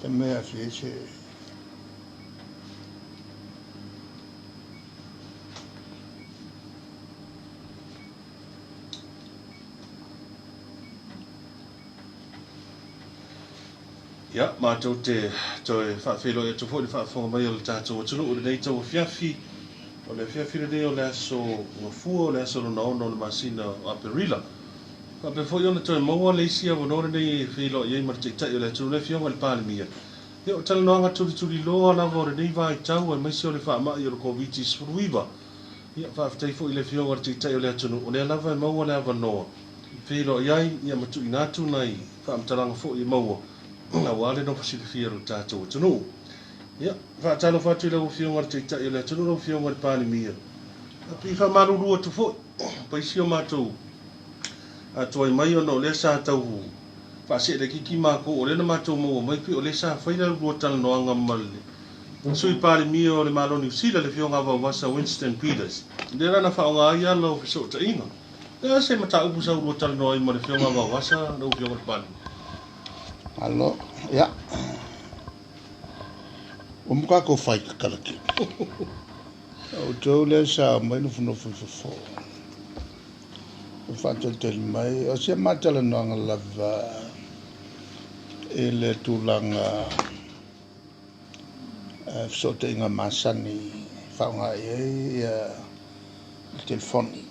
mea fiese ya mātou te toi whawhelo e tu fōi whawhonga mai o le tātou atunu o le nei tau whiawhi o le whiawhi le o le aso ngā fua o le aso lona ono le masina o Aperila ka pe fōi ona toi maua le isia wanore nei e whilo i eimar te tai o le atunu le whionga le pālimia e o tala noanga turi loa lava o le nei vai tau e maisi o le whaamai o le COVID spuruiva ia whaafitai fōi le whionga le te tai o le atunu o le alava e maua le avanoa whilo iai ia matu inatu nai whaamtaranga fōi e maua na wale no Pacific ro tātou tunu ia whaatalo whatu le whionga le te tai o le atunu no whionga le pālimia api whamaruru atu fōi paisi o mātou atuai mai ono le sa tau whaase le kiki mako o le na mātou mo mai pi o le sa whaira rua tala noanga male sui pālimia o le malo New Zealand le whionga wa wasa Winston Peters le rana whaonga ai alo fiso ta inga le se mata upu sa rua tala noa ima le whionga wa wasa no whionga le pālimia alo ya o muka ko fai kalaki o tau le sa mai no funo fo fatal tel mai o se matala no lava ele tulanga so te inga masani faunga e telefoni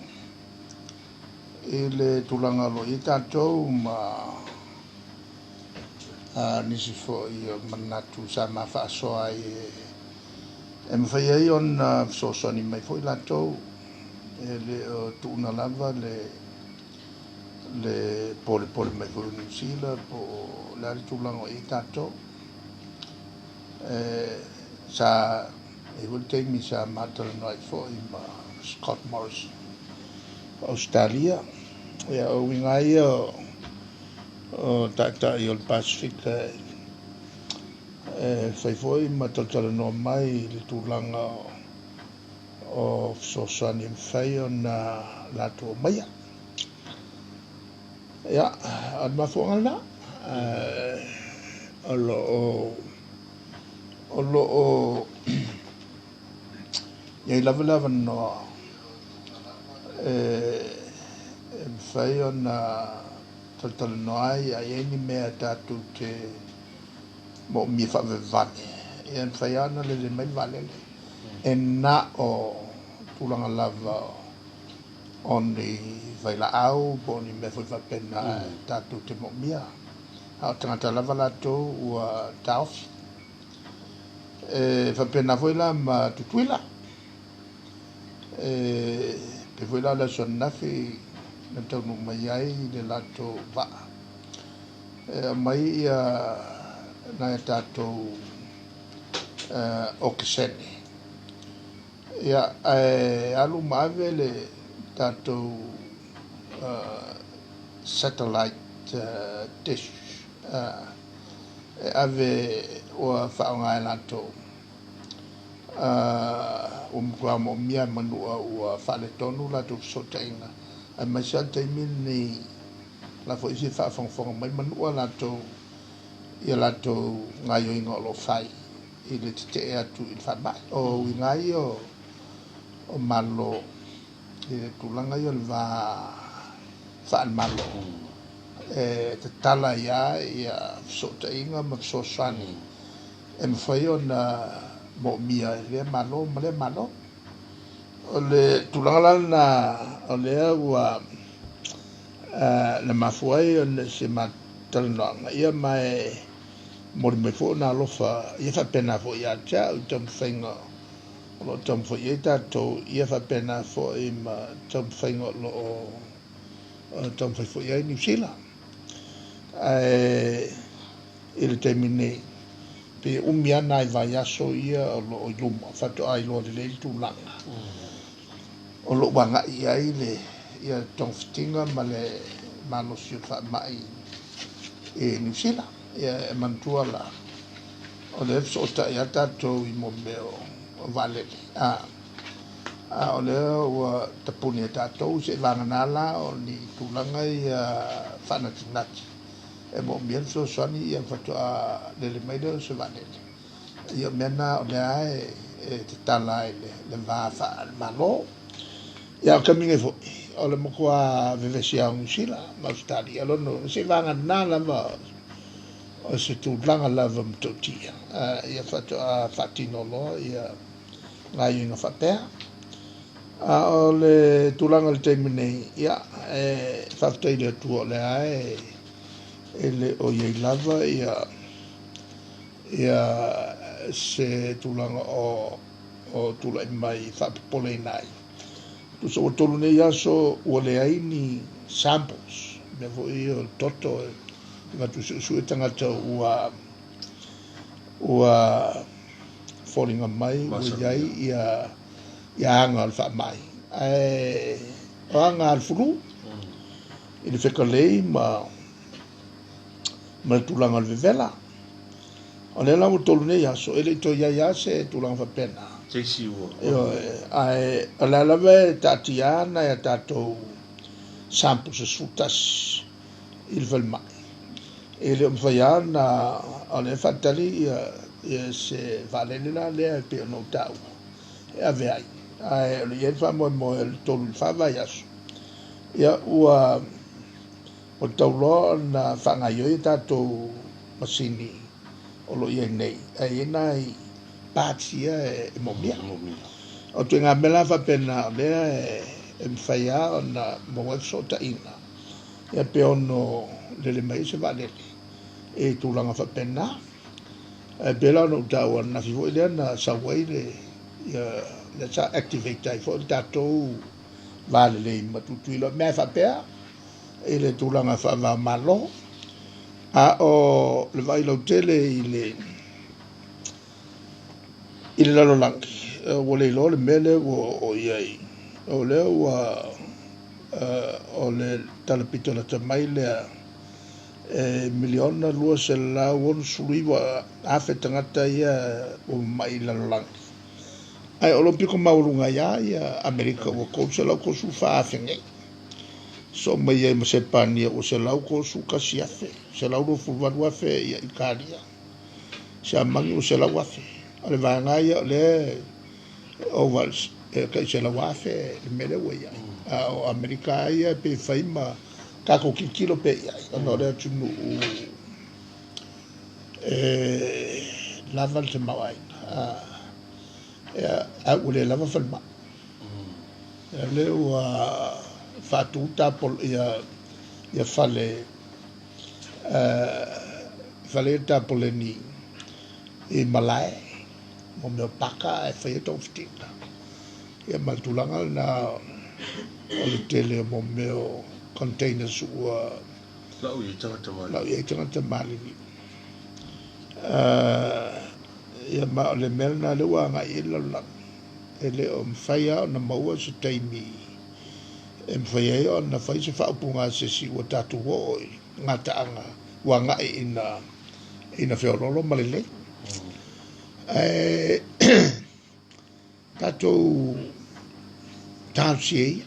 ele tulanga lo itato ma nisi fo i manatu sa ma fa so ai e me fai ai on so ni mai foi la to ele tu na lava le pole mai foi New Zealand po la tulanga i tato sa e volte mi sa matal noi fo i ma Scott Morrison Australia ya o wingai o tata i o Pacific fai foi ma totala no mai le tulanga o sosani fai ona lato mai ya ad ma fonga o ia lava no fai ona tal no ai ni mea tatu te mo mi fa vane e fai ana le mai vale e na o tulanga lava oni vai la au boni me foi fa pena tatu te mo mia a tangata lava la to ua taofi fa pena foi la ma tutuila pe foi la sonna fi na tau no mai ai le lato va mai ia na tato o kisene ia alu mave le tato satellite dish ave o faunga lato kwa mo mia manu o fale tonu la tu sotaina ai mai sa te mini la fo isi fa fong mai manu la to ia la to ngayo ingo lo fai ile te atu il fa ba o ngai o malo ile tulanga yo va fa malo te tala ya sotaina ma so sani em foi ona mo mia le malo o le tulanga na o le wa le mafuai o le se matalanga ia mai mo me fo na lo fa ia fa pena fo ia cha o tom finga lo tom fo ia to ia fa pena fo i ma tom finga lo tom fo ia New Zealand il termine pe umia nai vai aso ia lo luma fa to ai lo le tulanga o lo banga ia ile ia tong fitinga male mano si fa mai e New Zealand ia mantua la o le so ta ia tato i mo meo vale o le o tapuni tato se vanga nala o ni tulanga ia fana tinati e mo mien so sani ia fatoa le mai de se vale ia mena o le ai te tala le va fa malo ia kaminga fo o le mo kwa vevesia un sila ma stadi alo no se vanga na ma o se tu langa lava mtotia ia fatoa fatino lo ia ngai nga fatea o le tulanga le temine ia faftei le tu le ai ele o ye lava ia se tulanga o tula mai fapole nai tu so tolu ne ya so o le ai ni samples me vo io toto ma tu su tanga to ua falling on mai o yai ia anga al fa mai o anga al fulu il fe kolei ma tulanga al vela o le la mo tolu ne ya so ele to ya se tulanga fa pena Jesi wo. Yo ala lave tatiana ya tato sampo se sutas il vel mai ele mfaiana ale fatali ya se valena le pe no tau e avei le ye fa mo el tolu fa vayas ya o taulo na fanga yo tato masini o lo ye nei ai nai patia e mobia o te nga mela fa pena le e mfaia na mo so ta ina e pe ono le mai se vale e tu langa fa pena e bela no ta na fi vo ile na sa wai le ya le sa activate ai fo ta to vale le ma tu lo me fa pe e le tu langa fa va malo a o le vai lo tele il la langi o le lo le mele o yai o le o le talapito la tamai le miliona lua se la won sui wa afe tangata ia o mai la langi ai o lo piko maurunga ia Amerika o ko se la ko su fa afenge so mai ia se pania o se la ko su kasiafe se la ro fu va fe ia ikaria se mangi o se la wa fe ale vanga ia le ovals ka se la wafe mele we ia o Amerika ia pe faima ka ko kilo pe ia no le tunu lava te mawai a ule lava falma le wa fatu ta pol ia fale ta poleni e malai mo me paka e fai to fitina e maltulanga na o le tele mo me containers ua la u tangata mali e ma le melna le wa nga ila la ele o mfaya na maua se taimi e mfaya o na fai se fa punga se si o tatu wo ngata anga wa nga ina feololo malele tato tansi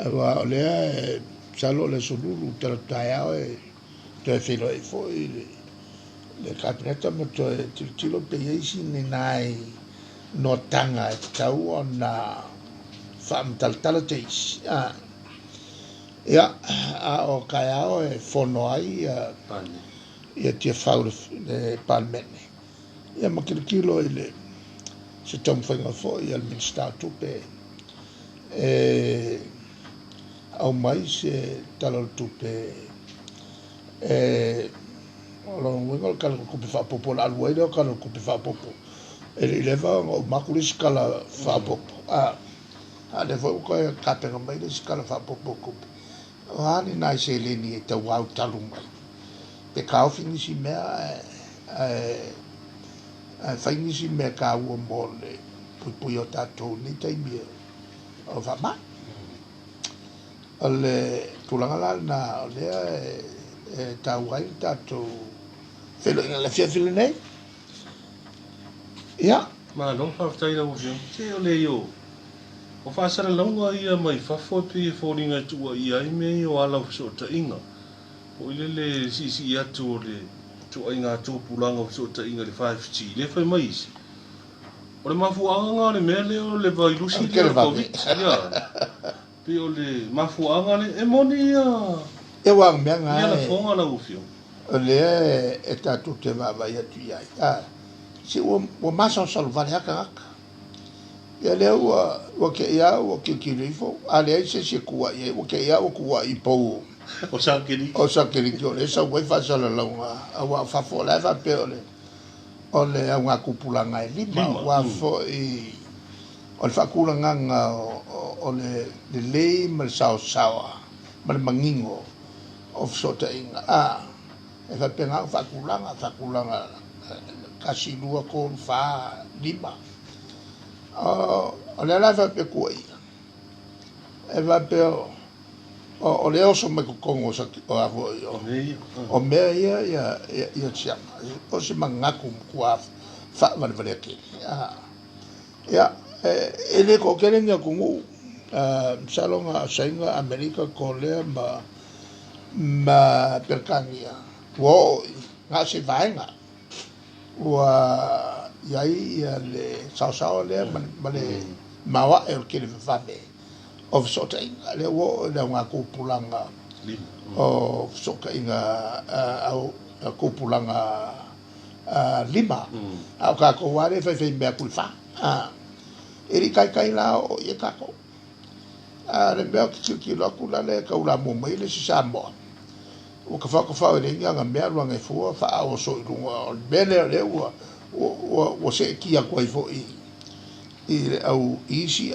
wa le salo le sululu trataya te filo e foi le capinetta mo tilo pe isi ni nai no tanga tau ona fam tal teis ya o kaya e fono ai ia tia faule le palmene ia makilo ile se tom fanga fo ia min sta tupe au mai se talo tupe lo wengo kala ko pe fa popo la lo ile kala ko pe fa popo ele leva o makulis kala fa popo le fo ko ka pe no mai kala fa popo ko ani nai se le ni te wa talu mai pe ka fini si me fai si me ka o mole pu yo tato ni tai mi o va ma ale tulanga la na le ta wai tato felo ina la fia filo nei ya ma no fa tai na mo se o le yo o fa sara longa ia mai fa fo pe fo ringa tu ia me o ala so ta inga o le si atu le tu ai ngā tūpulanga o so ta inga le 5G le fai mai isi o le mafuanga le mea le o le vairusi le o COVID ia pe o le mafuanga le e moni ia e wang mea ngā ia la fonga la ufio o le e tatu te vavai atu iai si ua masa o saluvale haka haka ia lea ua ke ia ua kikirifo a lea i se kua ia ua ke ia ua kua i pou o sakiri ki o le sa ua i whasalalaunga a ua whafo lai whape o le au ngā kupulanga e lima ua fo i o le whakulanga o le lei ma le sao ma le mangingo o fsota inga e whapenga whakulanga kasi lua ko wha lima o le lai whape kua ia e whape o le oso mai kukongo o avo o mea ia tiama o se mangaku kua whaavale ake ia e le ko kere ngia kungu salonga sainga Amerika ko lea ma perkangia wo ngā se vaenga ua iai le sao lea ma le mawa e o kere whame o soka inga le wo le ngā kupulanga o soka inga au kupulanga lima au ka ko wale fe mea kulfa eri kai la o ye kako le mea ki lo kula le ka ula mo mai le sa mo o ka fa le nga mea lo ngai fu fa o so lunga bele le o se ki a koi fo i au isi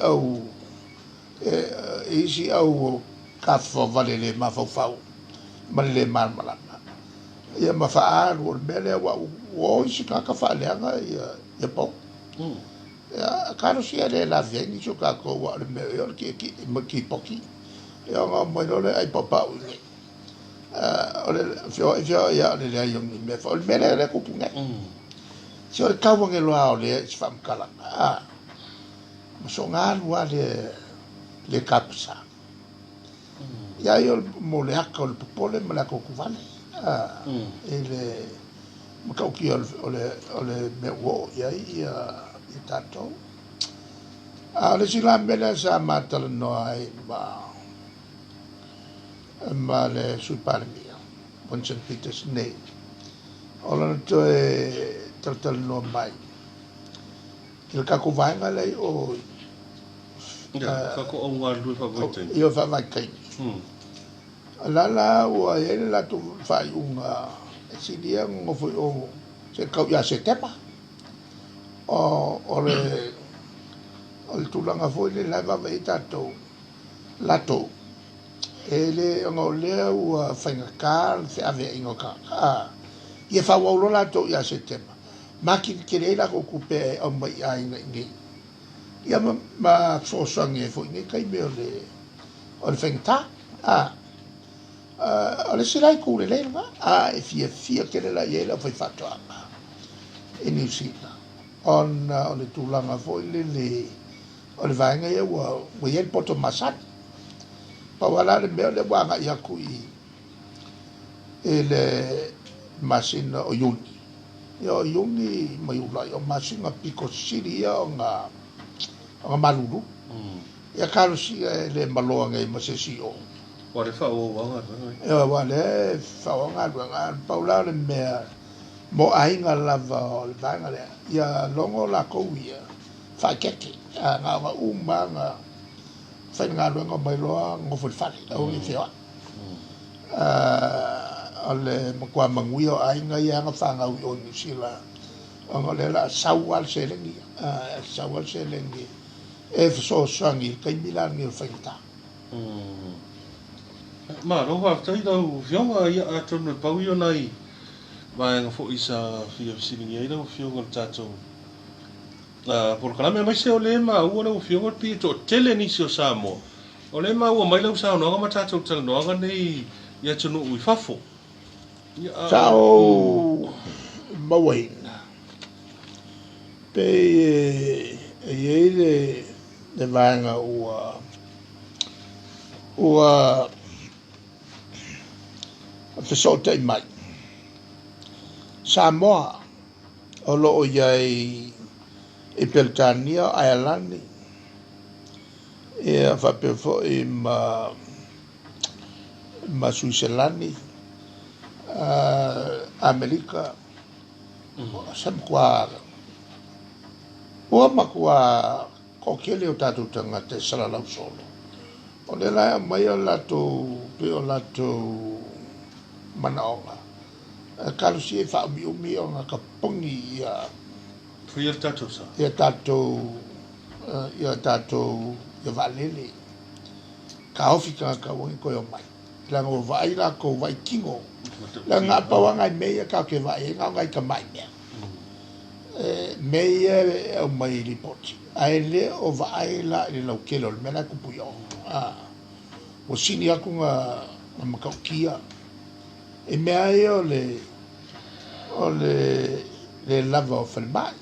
au ka fo vale le ma fo fa ma le marmala ia ma fa o bele o isi ka fa le nga ia po ya karo sia le la veni so ka ko wa le me yo ki poki ya nga mo le ai papa o le fio ya le ya yo me fo le mele le ku punga so le ka wonge lo a le fam kala mo so nga wa le kapsa ya yo mo le aka le popole me la ko ku vale ele mo ka ki o le me wo ya i tato le sila mele sa matala no ai ma le suparmia bon St. Peter's nei o lana to e tal no mai il ka ko vanga lei o ka ko o ngā lui whakaiten io fa mai kai la o ele la tu fai unga si dia ngo foi o se ka ya se tepa o le tulanga foi le lava vai tato lato ele ngo le o fainga kar se ave ingo ka ia fa wo lato ya se tepa maki kere la ko kupe o mai ai ngi ia ma so sangue foi ngi kai me o le fainga o le sirai ku le e fia kere la ia la foi fatto e New Zealand on le tulanga foi le o le vaenga ia wa ia poto masat pa wala le mea le wanga ia kui e le masina o yuni o yuni mai ulai o masina piko siri ia o ngā malulu ia karo si le maloa ngai masesi o wa le whao wanga ia wa le whao wanga paula le mea mo ainga lava o le vaenga le ia longo la kouia whaikeke ngā wa ngā whai ngā luenga mai loa ngofu le whare au i whioa o le makua mangui o ainga i anga whangau i o New Zealand o ngā le la saual selengi e whasosangi kai milangi o whaingta ma roha tai dau fionga ia atonu pau i o nai vai nga fo isa fia siningi ai dau fionga tato por kalame mai se o le ma ua lau fionga pi to tele nisi o Samoa o le ma ua mai lau sao noanga ma tato tala noanga nei ia tunu ui fafo sao mawaina pe e le vanga fesota i mai Samoa o loo iai i Peletania Ireland ia whapea fo'i ma Switzerland Amerika sam kua ua makua kokele o tātou tangata salalau solo o le lai mai o latou pe o latou manaonga kalusi e whaamiumi o ngā kapungi Ia tātou sa. ia tātou ia valele ka ofi ka wangi koe o mai langa o vai la ko vai kingo langa pawanga i meia ka ke vai ngā ngai ka mai mea meia o mai li poti ai le o vai la i lau kelo le mena kupu yo o sini aku ngā makaukia e mea e o le lava o whanmai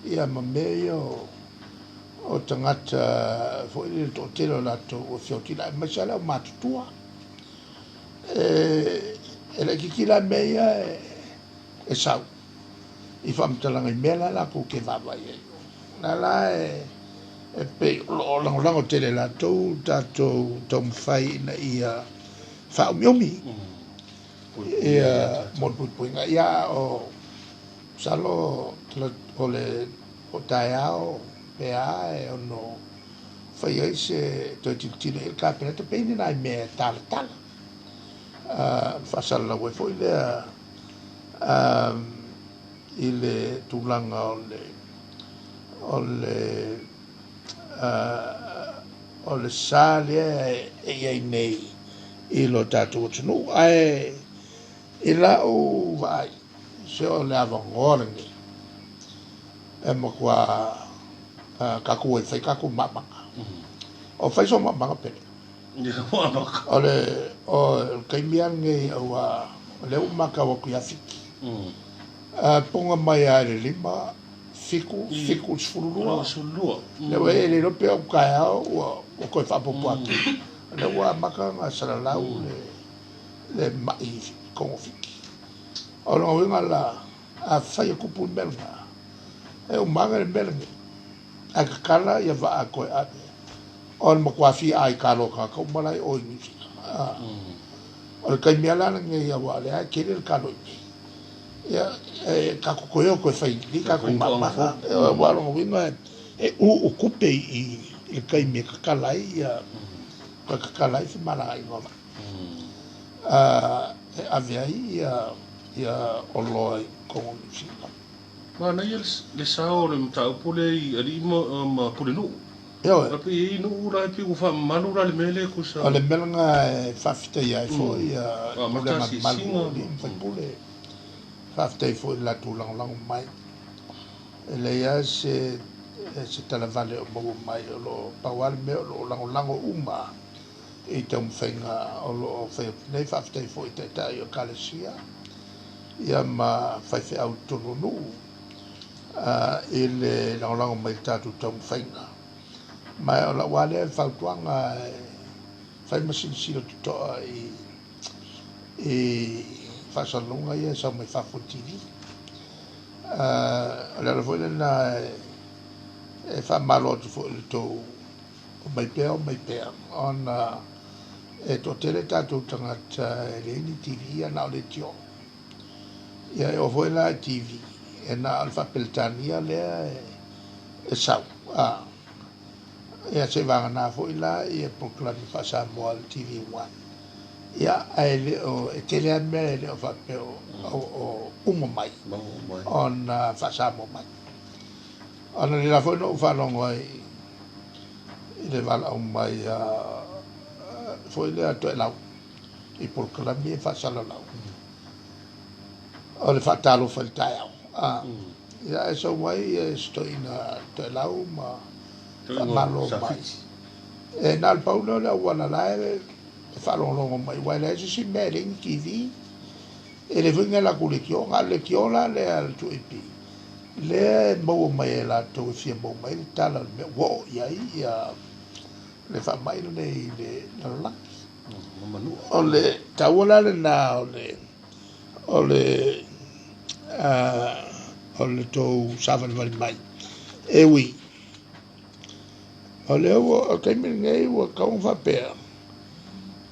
ia ma mea o tangata fo i le tōtelo lato o whiotila e masala o mātutua e le kikila mea e sau i whamtalanga i mea la ko ke wawa i na la e pe o lango tele lato tato tomwhai na ia whaumiomi ia monpuipuinga ia o salo o le o tae ao pea e ono whai ai se toi titile il kapineta peini nai mea tala whasala lau e fo i le tūlanga o le sālea e iei nei i lo tātou tunu ai i la o vai se o le avangorangi e makua kaku e whai kaku mamanga o whai so mamanga pene o kaimiange o le umaka wa kuyafiki ponga mai a le lima fiku sfurulua le we le lope o kai au o koe whapopo atu le ua maka ngā saralau le mai kongo fiki o longa winga la a whai a kupu melga e o manga le melga a kakala ia wa a koe ane o le makwafi ai kalo ka kaumalai o i nusi o le kaimialana nge ia wa le a kere le kalo i ia ka kokoe koe whai ni ka ko mamanga e wa longa winga e u kupe i le kaimi kakalai ia koe kakalai fi mala i ngoma e aviai ia o loi kongo nusi Mana ia le sao le mtaupu le i ali ma pulenu. Ia Tapi i no ura pi ku fa malu ra le mele ku sa. o le melanga e whawhita ia fo ia matasi singa. i mwhaipule whawhita i fo i la tūlangolango mai e le ia se talavale o mau mai o lo pawale me o lo langolango uma i te umwhainga o lo whai whawhita i fo i te tai o kalesia ia ma whaiwhi au tononu i le langolango mai tātou te umwhainga mai o la wale whautuanga whai masinisira tutoa i whasalunga ia sa mai whafo TV o le alafo na e whamalo atu fo i tō o mai pēa ona e tō tere tātou tangata e reini TV ana o le tio ia e ofo la TV e na alfa peltania lea e sau ia se vanga na fo ila ia proclami fa Samoa TV1 ia ai le o e tele me le o fa pe o umo mai on fa Samoa mai ona le la fo no fa longo ai le vala o mai fo ile to lau i proclami fa sala lau o le fa talo fa il tai ia so mai sto ina to lau ma malo mai e nal paulo la wala la e falongo mai wala si mering TV e le vinga la kulekio ngale kiola le al tuipi le mo mai la to fie mo mai tala me wo ia le fa mai le la o le tauala le na o le tou safari vali mai e wi o le o taimi ngai ua kaunga whapea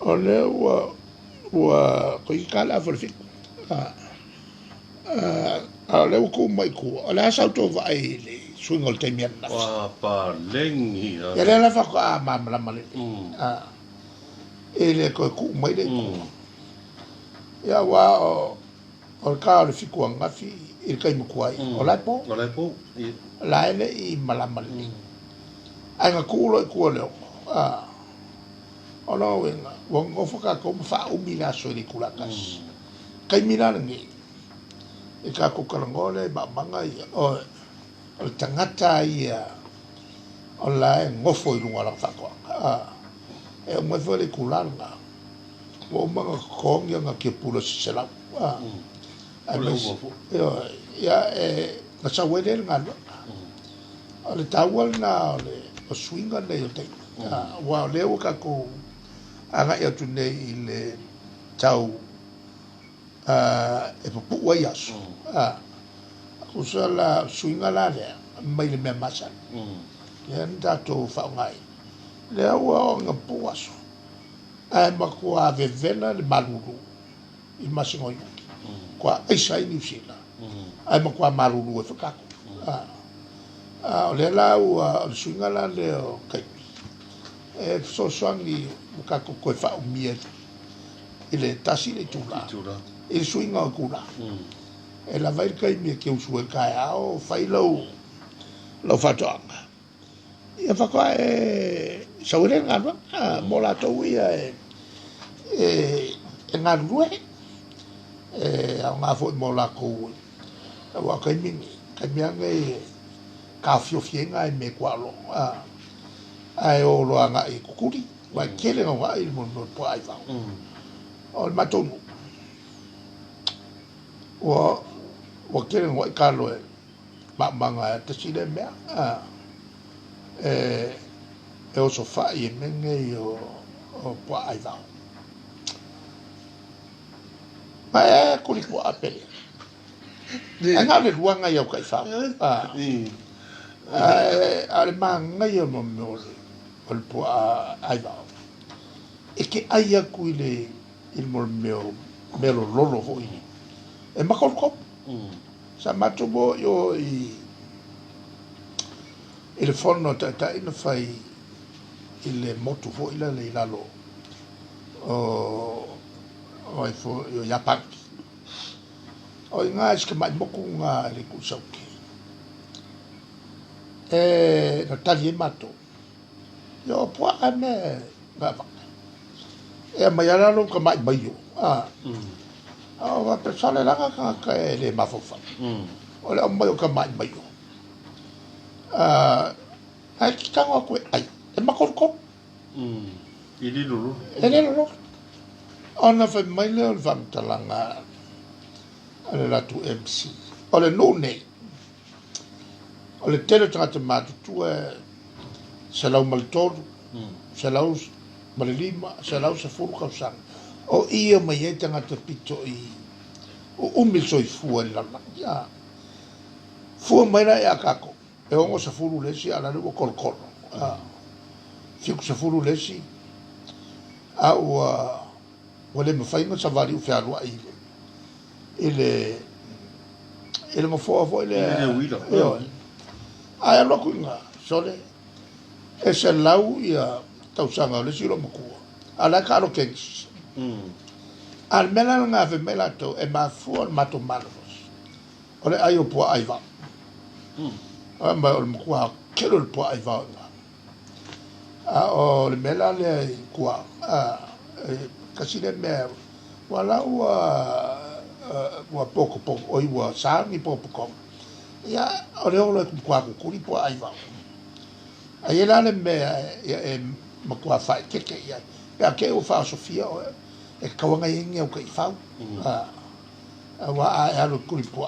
o le ua koi kala wharifiku o le uku mai kua o le asau tō vai le swinga o le taimi ana wa pa lengi ya le la whako a mamala male e le koe ku mai le kua ya wa o le ka o le fiku a ngafi i le kaimu kuai o lai po la ele i malama le ai nga kulo i kua leo o no wenga wa ngofo ka ko fa umila so ni kula kas kai mina ngi e ka ko kalangole ba manga o le tangata ia o la ngofo i lunga la fa ko e mo fo le kula nga o manga ko nga ke pulo se la ya na sa wele nga o le tawal na o swinga nei o te wa leo ka ko anga ia tu nei i le tau e popu wa yasu ko sa la swinga la le mai le me masa ya nda to fa ngai le wa nga puaso ai ma ko ave vela le malulu i masingo yu kwa isa ni sila ai ma ko malulu e fa le la o swinga la le o kai e so swangi ka ko fa o mie ile tasi le tula e swinga o kula e la vai kai mi ke usu kai ao fai lo fa tonga ia fa ko e saure ngalo mo la to ia e ngalue a nga fo mo la ko wa kai mi ngai ka fiofienga e me kwalo ai o lo anga i kukuri wa kele nga i mo po ai va o matonu o kele nga ka lo ma manga te sile me e o sofa i menge o po ai va ma e kuri po apele nga le luanga ia kai fa ale manga ia mo o le po ai va e ke ai a kuile il mo melo lolo ho ini e makol kop sa matubo yo il forno ta ina fai il motu fo ila le lalo o fo yo yapak o nga iske mai moku nga le kusauki no tali mato yo po ame ga e mai ala lo ka mai mai yo va persone la ka le mafofa o le mai ka mai mai yo ai ki tanga ko ai e makol ko ili lulu ona fa mai le van talanga ale la tu MC ole no nei ole tele tata matu tu se lau maltor se lau malima se lau se furu ka sang o ia mai e tanga te pito i o umil soi fu la ya fu mai la ya kako e ongo se furu lesi ala le kol kol fiku se furu lesi a o le mfainga sa vari u fa lua ile mo fo ile ai lo kunga sole e se lau ia tau sanga le silo mo ku ala ka lo kens al mela nga ve mela to e ma fu al mato malos ole ai o po ai va ma o mo ku ke lo po ai va o le mela le ku kasi le me wala wa poco o wa sa ni poco ya ore o le kwa kuri po ai va ai la le me e ma kwa fa ke ya ke o fa sofia e ka wanga inga o ka fa wa a lo kuri po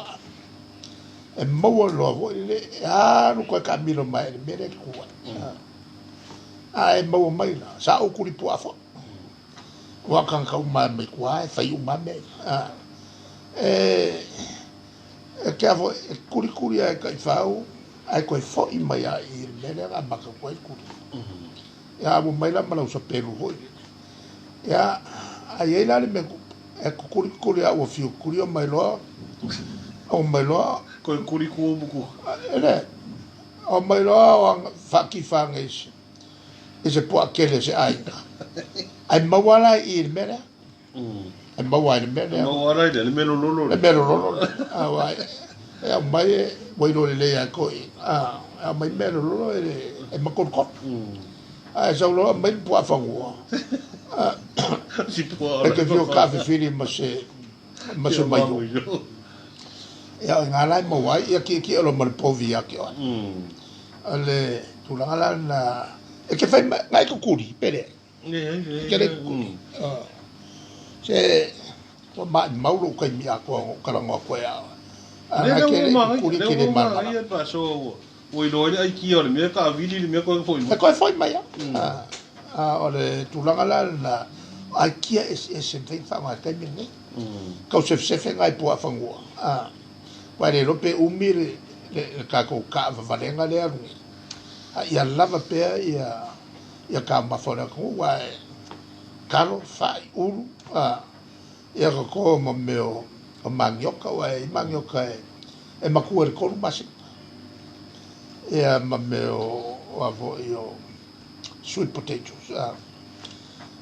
e mo lo le a no ka miro mai me le ku ai mo mai la sa o kuri po fa wa kan ka uma me kwa fa uma me e ke avo kuri kuri ai ka fau ai ko fo i mai ai me le ga ba ka ko kuri ya mo mai la mala so pelu ho ya ai la me e kuri kuri a o fiu kuri o mai lo ko kuri ku buku ele o mai lo o fa ki fa nges e se po akele se ai mawala i me le ai mawala me le mawala i le melo lolo ai mai voi lo le ya ko mai melo lolo e makon ko ai so lo mai po fa ngo si po e che fio cafe fini ma se mai ya ngala mo wai ya ki lo mal po via ki ale tu la na e che fai mai ko kuri pere che le se o mauro kai mi ako kala ngo ko ya ana ke kuri ki le ma ia pa so o i loi ai ki o le me ka vili le me ko foi mai ole tu la na ai kia e se fai fa ma kai mi ne ka se ngai po fa ngo Wale rope umire le ka ko ka valenga le aru. Ia lava pe ia ka mafora ko wa kalo fai uru ia ko mo meo o manioka wa manioka e maku e ko masi. Ia ma meo o avo io sweet potatoes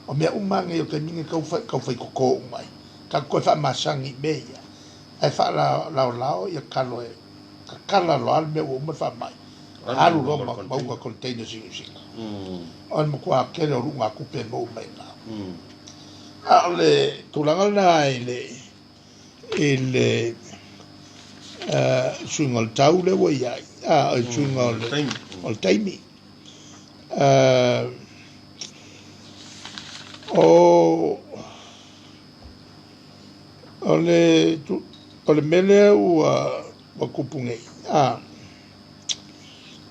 o mea umanga io ke mingi ka fai ko mai. Ka ko fa masangi meia. Ai fa lao ia kalo e kala lo al me o fa mai alu lo ma ko container sing on mo kwa ke lo nga ku pe mo mai na ale tulanga na ile swingol taule wo ya swingol ol taimi o ole mele wa kupunge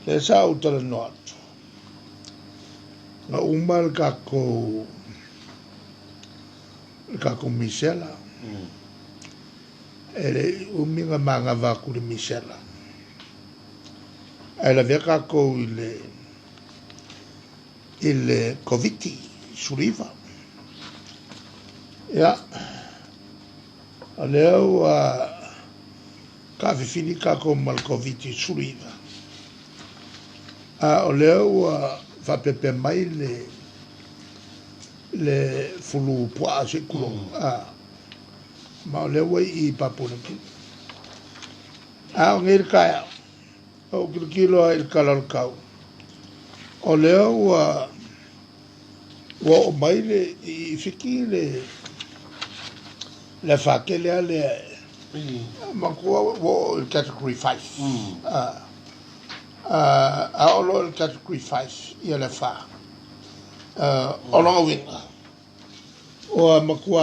le sa utala no na umal ka ko misela ele uminga manga va ku misela ele veka ko ile covid suriva ya Aleo ka fini ka ko Malkoviti suriva. Oleo fa pepe mai le fulu poa se kulo. Ma oleo I papuna. Ngir ka o kilo il kalal kau. Oleo wa mai le I fiki le fa ke le ma ko wo category 5 olo category 5 ia le fa olo winga o ma ko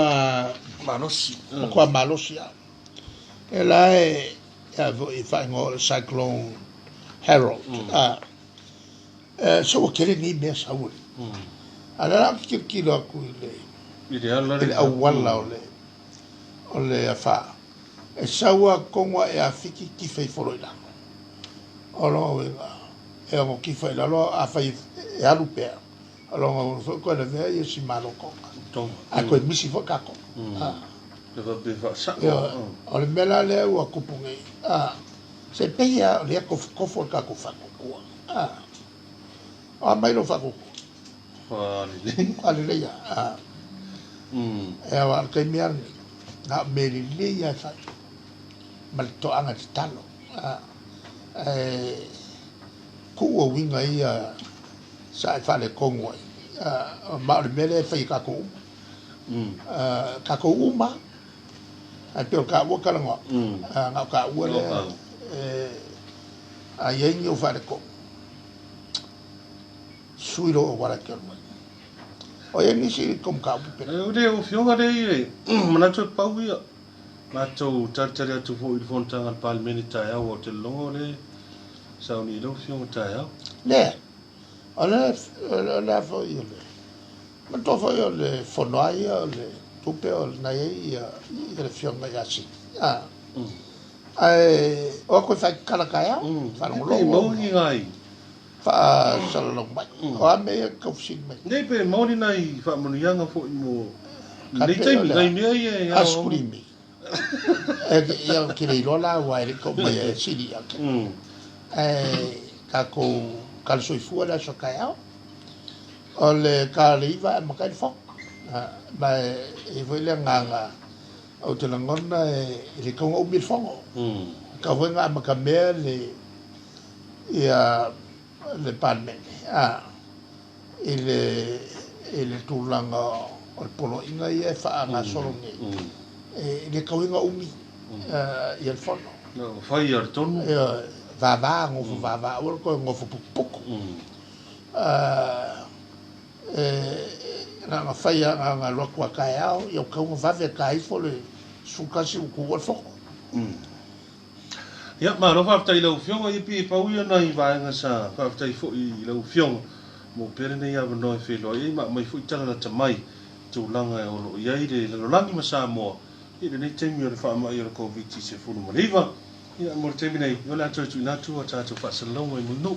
malosi ela ya vo I fa ngo cyclone Harold so ke ni me sa wo ala ki lo ku le awala ole afa e saua konga e afiki ki fai foroila olo e mo ki fai la lo a fai e alu pe alo ko le ve si malo konga a ko misi fo kako le va be va sa ole mela le o kupunge se peia le ko fo kako fa ko mai lo fa ko ale le ya e wa ke mi na meri le ya sa mal to anga talo ku o winga ia sa fa le kongo ma le mele fa ka ko uma a to ka wo ka ngo nga ka wo le a yenyo fa le ko suiro o wala ke o ye ni si kom ka bu pe o de o fionga de mana to pauia ma to tartare to fo il fonta al palmenita ya o te longo le sa ni lo fionga ta ya le ala fo yo Ma to fa yo le fonai yo le tupe o na ye le fionga ya si. Ai o ko fa kala kaya fa Nei lo pe mauri ngai. fa salong mai. O ame ko sin mai. Nei pe mauri nai fa monianga fo mo. Nei Kape taimi o ngai le mea ia. askurimi. Ia kire lola wa ele ko mai siri ya. Ka ko kalsoi fu la so kaya. O le ka le iwa ma ka fo. Ma e voi le nganga o te langona le kongo o mil fongo. Ka voi nga ma ka mea le ia le panme. Ele tulanga o polo inga ia fa nga solo nge. Le kawinga umi ia le fono. No, fai ar tonu. Vava ngofu vava o ko ngofu pupuku. Nga faya nga lokwa kaya yo ka ngo vave kai fo le sukasi ku o fo. Ya ma ro fa tai lo fiong i pi pa uia na i va nga sa fa tai fo i lo fiong mo pere nei ava no fe lo i ma mai fu tala na tamai tu langa o lo ia i le lo langi ma sa mo i le nei temi o le fa ma i o covid se fu no riva ia mo temi nei yo la tu na tu ta tu fa sa lo mo no